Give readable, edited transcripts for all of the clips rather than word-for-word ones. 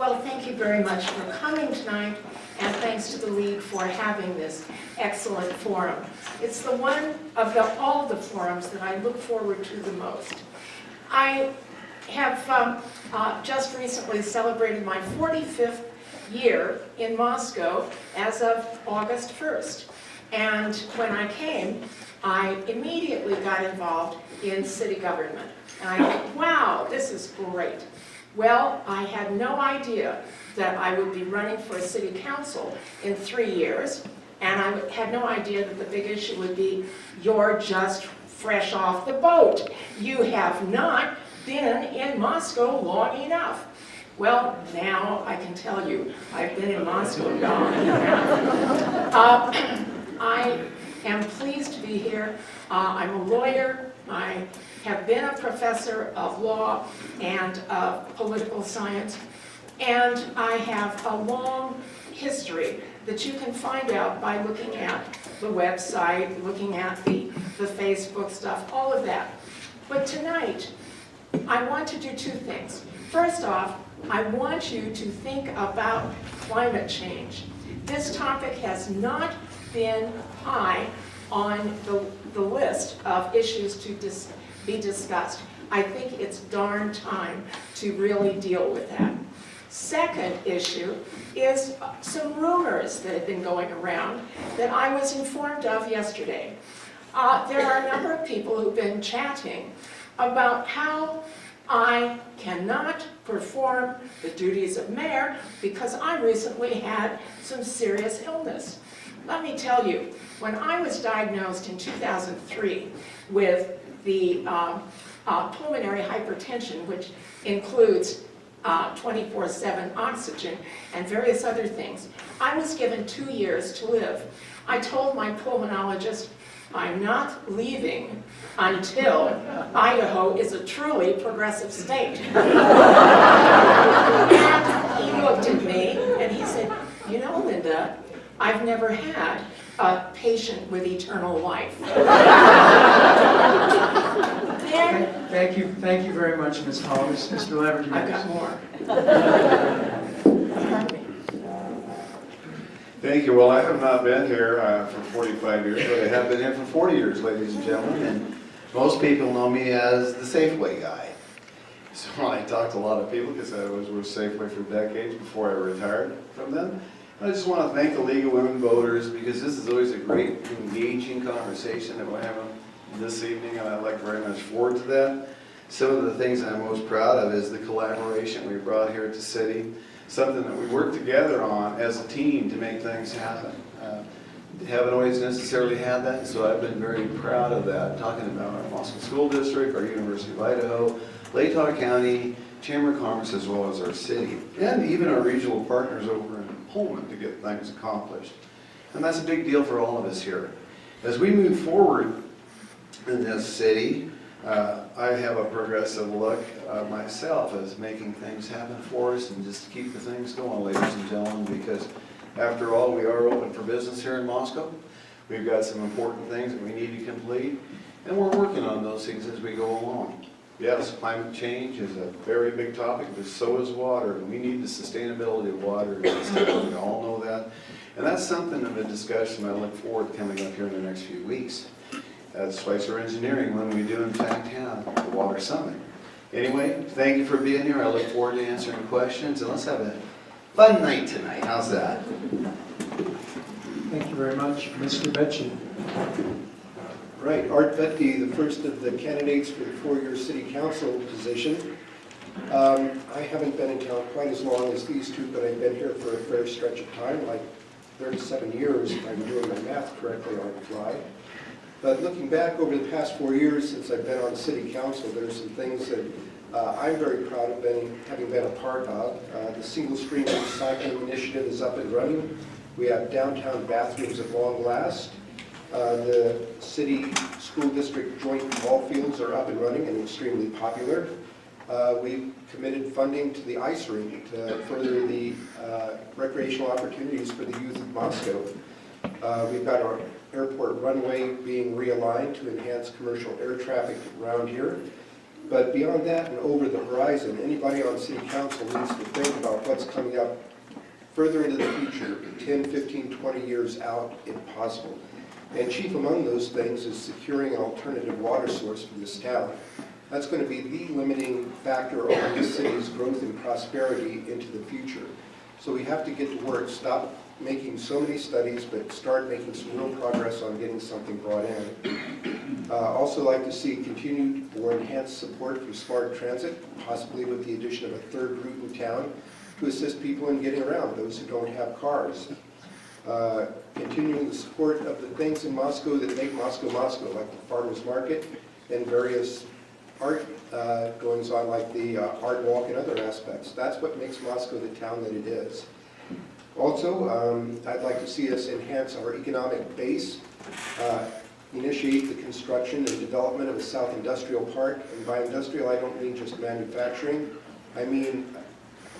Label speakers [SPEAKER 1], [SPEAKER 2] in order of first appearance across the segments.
[SPEAKER 1] Well, thank you very much for coming tonight, and thanks to the League for having this excellent forum. It's the one of all the forums that I look forward to the most. I have just recently celebrated my 45th year in Moscow as of August 1st. And when I came, I immediately got involved in city government. And I thought, wow, this is great. Well, I had no idea that I would be running for a city council in 3 years, and I had no idea that the big issue would be, you're just fresh off the boat. You have not been in Moscow long enough. Well, now I can tell you, I've been in Moscow long enough. I am pleased to be here. I'm a lawyer. I have been a professor of law and of political science, and I have a long history that you can find out by looking at the website, looking at the Facebook stuff, all of that. But tonight, I want to do two things. First off, I want you to think about climate change. This topic has not been high on the list of issues to be discussed. I think it's darn time to really deal with that. Second issue is some rumors that have been going around that I was informed of yesterday. There are a number of people who've been chatting about how I cannot perform the duties of mayor because I recently had some serious illness. Let me tell you, when I was diagnosed in 2003 with the pulmonary hypertension, which includes 24/7 oxygen and various other things, I was given 2 years to live. I told my pulmonologist, I'm not leaving until Idaho is a truly progressive state. And he looked at me and he said, you know, Linda, I've never had a patient with eternal life.
[SPEAKER 2] Thank you very much, Ms. Hall. Mr. Laverty.
[SPEAKER 1] I've got more.
[SPEAKER 3] Thank you. Well, I have not been here for 45 years, but I have been here for 40 years, ladies and gentlemen, and most people know me as the Safeway guy. So I talked to a lot of people because I was with Safeway for decades before I retired from them. I just want to thank the League of Women Voters because this is always a great, engaging conversation that we're having this evening, and I look very much forward to that. Some of the things I'm most proud of is the collaboration we brought here at the city, something that we work together on as a team to make things happen. Haven't always necessarily had that, so I've been very proud of that, talking about our Moscow School District, our University of Idaho, Latah County, Chamber of Commerce, as well as our city, and even our regional partners over in Pullman to get things accomplished. And that's a big deal for all of us here. As we move forward in this city, I have a progressive look myself as making things happen for us and just keep the things going, ladies and gentlemen, because after all, we are open for business here in Moscow. We've got some important things that we need to complete, and we're working on those things as we go along. Yes, climate change is a very big topic, but so is water, and we need the sustainability of water in this town. We all know that. And that's something of a discussion I look forward to coming up here in the next few weeks. At Spicer Engineering, when we do in fact have the Water Summit. Anyway, thank you for being here. I look forward to answering questions, and let's have a fun night tonight. How's that?
[SPEAKER 2] Thank you very much. Mr. Betchin.
[SPEAKER 4] Right, Art Vetke, the first of the candidates for the 4-year city council position. I haven't been in town quite as long as these two, but I've been here for a fair stretch of time, like 37 years, if I'm doing my math correctly on the fly. But looking back over the past 4 years since I've been on city council, there's some things that I'm very proud of having been a part of. The single stream recycling initiative is up and running. We have downtown bathrooms at long last. The city school district joint ball fields are up and running and extremely popular. We've committed funding to the ice rink to further the recreational opportunities for the youth of Moscow. We've got our airport runway being realigned to enhance commercial air traffic around here. But beyond that and over the horizon, anybody on city council needs to think about what's coming going up further into the future, 10, 15, 20 years out if possible. And chief among those things is securing an alternative water source for this town. That's going to be the limiting factor on this city's growth and prosperity into the future. So we have to get to work, stop making so many studies, but start making some real progress on getting something brought in. Also like to see continued or enhanced support for smart transit, possibly with the addition of a third route in town to assist people in getting around, those who don't have cars. Continuing the support of the things in Moscow that make Moscow Moscow, like the farmers market and various art goings on like the art walk and other aspects. That's what makes Moscow the town that it is. Also, I'd like to see us enhance our economic base, initiate the construction and development of a South Industrial Park. And by industrial, I don't mean just manufacturing. I mean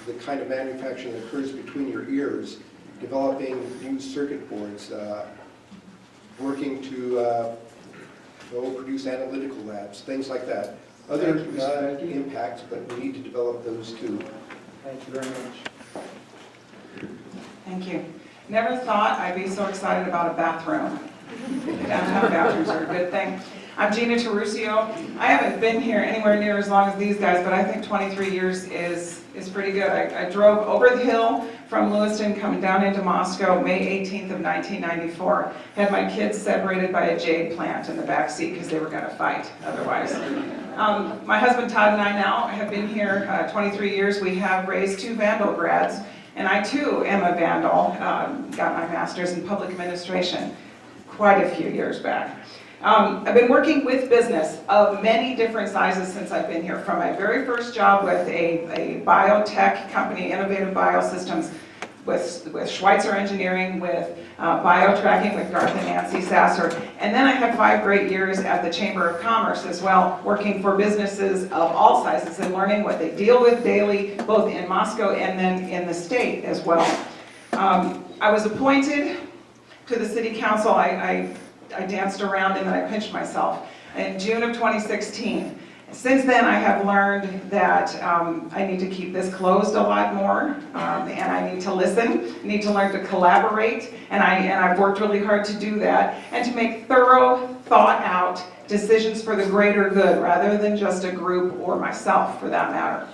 [SPEAKER 4] the kind of manufacturing that occurs between your ears, developing new circuit boards, working to produce analytical labs, things like that. Other
[SPEAKER 2] Thank you, Mr. Becky.
[SPEAKER 4] impacts, but we need to develop those too.
[SPEAKER 2] Thank you very much.
[SPEAKER 5] Thank you. Never thought I'd be so excited about a bathroom. Downtown bathrooms are a good thing. I'm Gina Terusio. I haven't been here anywhere near as long as these guys, but I think 23 years is pretty good. I drove over the hill from Lewiston coming down into Moscow May 18th of 1994. Had my kids separated by a jade plant in the back seat because they were going to fight otherwise. My husband Todd and I now have been here 23 years. We have raised 2 Vandal grads, and I too am a Vandal. Got my master's in public administration quite a few years back. I've been working with business of many different sizes since I've been here, from my very first job with a biotech company, Innovative Biosystems, with Schweitzer Engineering, with BioTracking with Garth and Nancy Sasser. And then I had 5 great years at the Chamber of Commerce as well, working for businesses of all sizes and learning what they deal with daily, both in Moscow and then in the state as well. I was appointed to the City Council. I danced around and then I pinched myself in June of 2016. Since then, I have learned that I need to keep this closed a lot more, and I need to listen, I need to learn to collaborate, and I've worked really hard to do that, and to make thorough, thought-out decisions for the greater good, rather than just a group or myself, for that matter.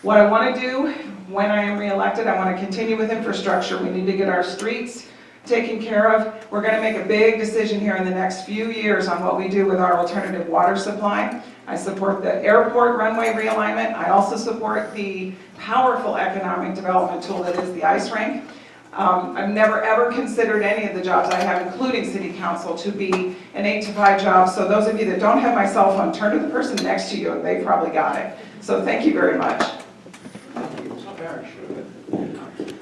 [SPEAKER 5] What I want to do when I am reelected, I want to continue with infrastructure. We need to get our streets taken care of. We're going to make a big decision here in the next few years on what we do with our alternative water supply. I support the airport runway realignment. I also support the powerful economic development tool that is the ice rink. I've never ever considered any of the jobs I have, including city council, to be an 8-to-5 job. So those of you that don't have my cell phone, turn to the person next to you and they probably got it. So thank you very much.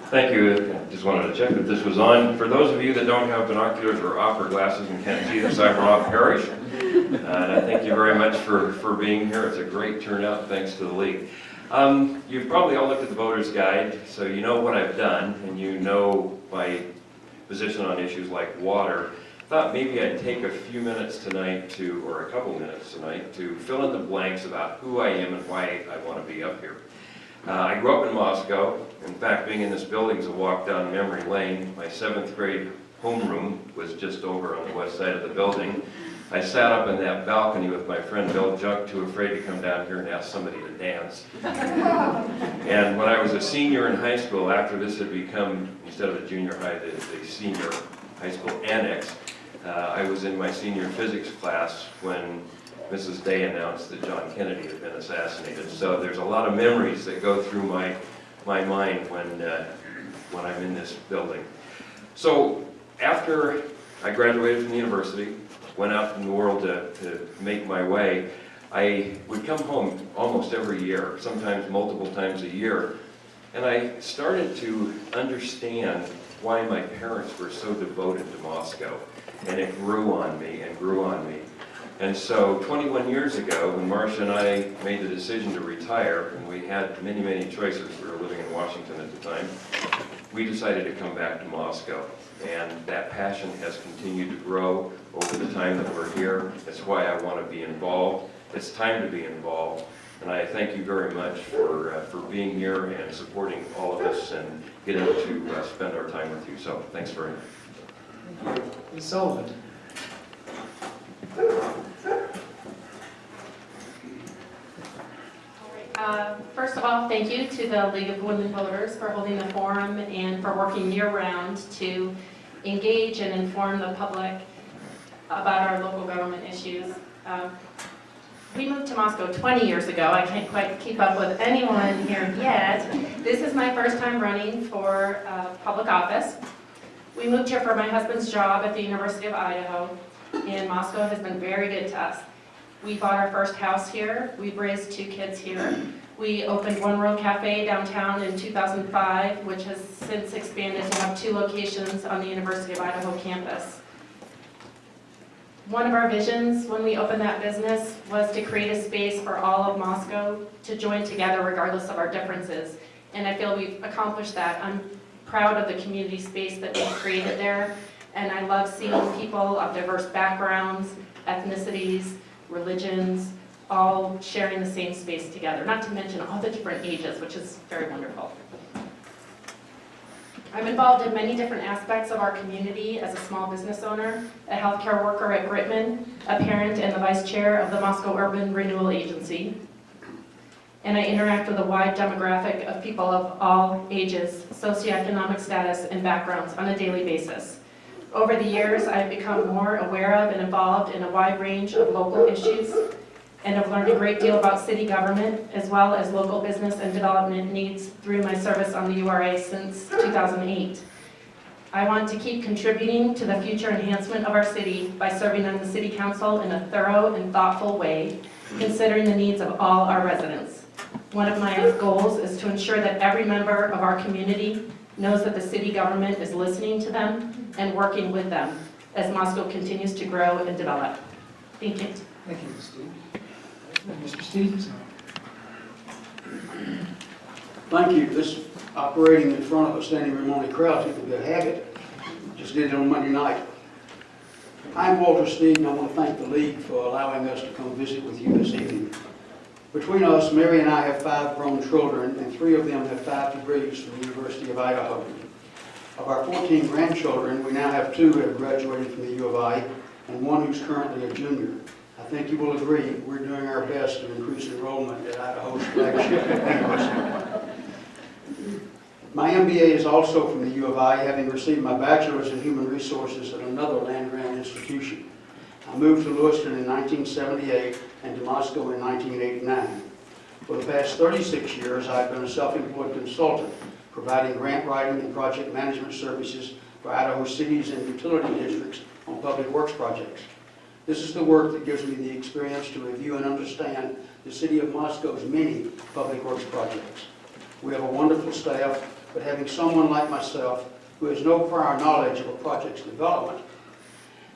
[SPEAKER 6] Thank you. I just wanted to check that this was on. For those of you that don't have binoculars or opera glasses and can't see this, I'm Rob Parrish. And I thank you very much for being here. It's a great turnout, thanks to the league. You've probably all looked at the voter's guide, so you know what I've done, and you know my position on issues like water. Thought maybe I'd take a few minutes tonight or a couple minutes tonight, to fill in the blanks about who I am and why I want to be up here. I grew up in Moscow. In fact, being in this building is a walk down memory lane. My 7th grade homeroom was just over on the west side of the building. I sat up in that balcony with my friend Bill Junk, too afraid to come down here and ask somebody to dance. And when I was a senior in high school, after this had become, instead of the junior high, the senior high school annex, I was in my senior physics class when Mrs. Day announced that John Kennedy had been assassinated. So there's a lot of memories that go through my mind when I'm in this building. So after I graduated from the university, went out in the world to make my way, I would come home almost every year, sometimes multiple times a year, and I started to understand why my parents were so devoted to Moscow, and it grew on me and grew on me. And so 21 years ago, when Marcia and I made the decision to retire, and we had many, many choices, we were living in Washington at the time, we decided to come back to Moscow. And that passion has continued to grow over the time that we're here. It's why I want to be involved. It's time to be involved. And I thank you very much for being here and supporting all of us and getting to spend our time with you. So thanks very much.
[SPEAKER 2] Thank you. Ms. Sullivan.
[SPEAKER 7] First of all, thank you to the League of Women Voters for holding the forum and for working year-round to engage and inform the public about our local government issues. We moved to Moscow 20 years ago. I can't quite keep up with anyone here yet. This is my first time running for public office. We moved here for my husband's job at the University of Idaho, and Moscow has been very good to us. We bought our first house here. We've raised 2 kids here. We opened One World Cafe downtown in 2005, which has since expanded to have 2 locations on the University of Idaho campus. One of our visions when we opened that business was to create a space for all of Moscow to join together regardless of our differences. And I feel we've accomplished that. I'm proud of the community space that we've created there. And I love seeing people of diverse backgrounds, ethnicities, religions, all sharing the same space together, not to mention all the different ages, which is very wonderful. I'm involved in many different aspects of our community as a small business owner, a healthcare worker at Gritman, a parent and the vice chair of the Moscow Urban Renewal Agency. And I interact with a wide demographic of people of all ages, socioeconomic status, and backgrounds on a daily basis. Over the years, I've become more aware of and involved in a wide range of local issues, and have learned a great deal about city government, as well as local business and development needs through my service on the URA since 2008. I want to keep contributing to the future enhancement of our city by serving on the City Council in a thorough and thoughtful way, considering the needs of all our residents. One of my goals is to ensure that every member of our community knows that the city government is listening to them and working with them as Moscow continues to grow and develop. Thank you.
[SPEAKER 2] Thank you, Ms. Stevens. Mr. Stevenson.
[SPEAKER 8] Thank you. This operating in front of a standing room only crowd is a good habit. Just did it on Monday night. I'm Walter Steed, and I want to thank the League for allowing us to come visit with you this evening. Between us, Mary and I have 5 grown children, and 3 of them have 5 degrees from the University of Idaho. Of our 14 grandchildren, we now have 2 who have graduated from the U of I, and 1 who's currently a junior. I think you will agree we're doing our best to increase enrollment at Idaho's flagship university. My MBA is also from the U of I, having received my bachelor's in human resources at another land-grant institution. I moved to Lewiston in 1978 and to Moscow in 1989. For the past 36 years, I've been a self-employed consultant, providing grant writing and project management services for Idaho cities and utility districts on public works projects. This is the work that gives me the experience to review and understand the City of Moscow's many public works projects. We have a wonderful staff, but having someone like myself who has no prior knowledge of a project's development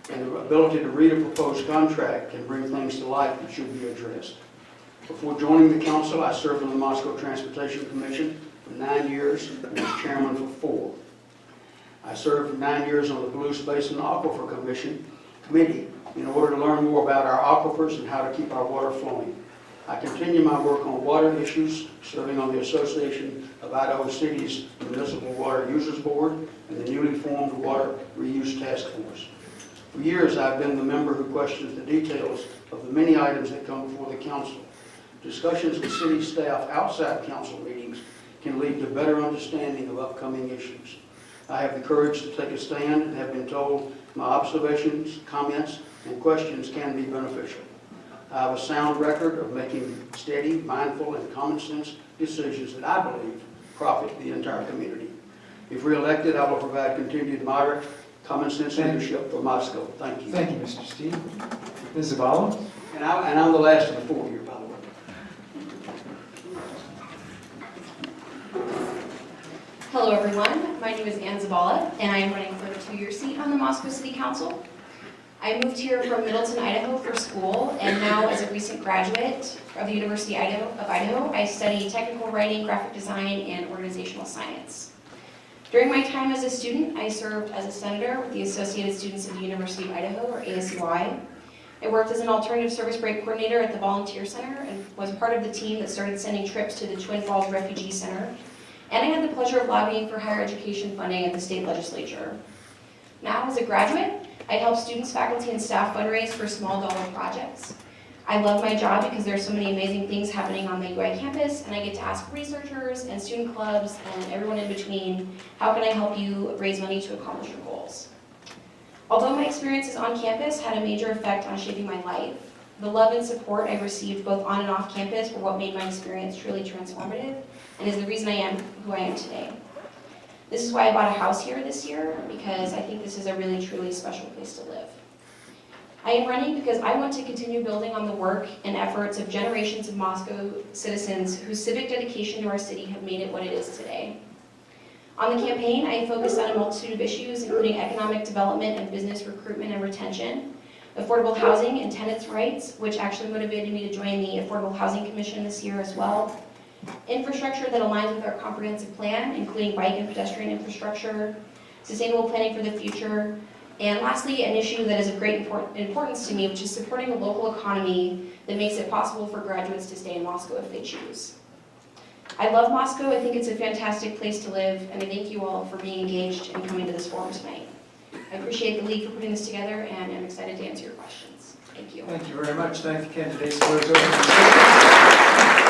[SPEAKER 8] and the ability to read a proposed contract can bring things to life that should be addressed. Before joining the council, I served on the Moscow Transportation Commission for 9 years and was chairman for 4. I served for 9 years on the Blue Space and Aquifer Committee in order to learn more about our aquifers and how to keep our water flowing. I continue my work on water issues, serving on the Association of Idaho Cities Municipal Water Users Board and the newly formed Water Reuse Task Force. For years, I've been the member who questions the details of the many items that come before the council. Discussions with city staff outside council meetings can lead to better understanding of upcoming issues. I have the courage to take a stand and have been told my observations, comments, and questions can be beneficial. I have a sound record of making steady, mindful, and common sense decisions that I believe profit the entire community. If re-elected, I will provide continued moderate, common sense leadership for Moscow. Thank you.
[SPEAKER 2] Thank you, Mr. Steve. Ms. Zavala.
[SPEAKER 8] And I'm the last of the 4 here, by the way.
[SPEAKER 9] Hello everyone, my name is Ann Zavala and I am running for the 2-year seat on the Moscow City Council. I moved here from Middleton, Idaho for school, and now as a recent graduate of the University of Idaho, I study technical writing, graphic design, and organizational science. During my time as a student, I served as a senator with the Associated Students of the University of Idaho, or ASUI. I worked as an alternative service break coordinator at the Volunteer Center and was part of the team that started sending trips to the Twin Falls Refugee Center. And I had the pleasure of lobbying for higher education funding at the state legislature. Now, as a graduate, I help students, faculty, and staff fundraise for small dollar projects. I love my job because there's so many amazing things happening on the UI campus, and I get to ask researchers and student clubs and everyone in between, how can I help you raise money to accomplish your goals? Although my experiences on campus had a major effect on shaping my life, the love and support I received both on and off campus were what made my experience truly transformative and is the reason I am who I am today. This is why I bought a house here this year, because I think this is a really, truly special place to live. I am running because I want to continue building on the work and efforts of generations of Moscow citizens whose civic dedication to our city have made it what it is today. On the campaign, I focused on a multitude of issues, including economic development and business recruitment and retention, affordable housing and tenants' rights, which actually motivated me to join the Affordable Housing Commission this year as well, infrastructure that aligns with our comprehensive plan, including bike and pedestrian infrastructure, sustainable planning for the future, and lastly, an issue that is of great importance to me, which is supporting a local economy that makes it possible for graduates to stay in Moscow if they choose. I love Moscow, I think it's a fantastic place to live, and I thank you all for being engaged and coming to this forum tonight. I appreciate the League for putting this together, and I'm excited to answer your questions. Thank you.
[SPEAKER 2] Thank you very much. Thank the candidates. Floor is open.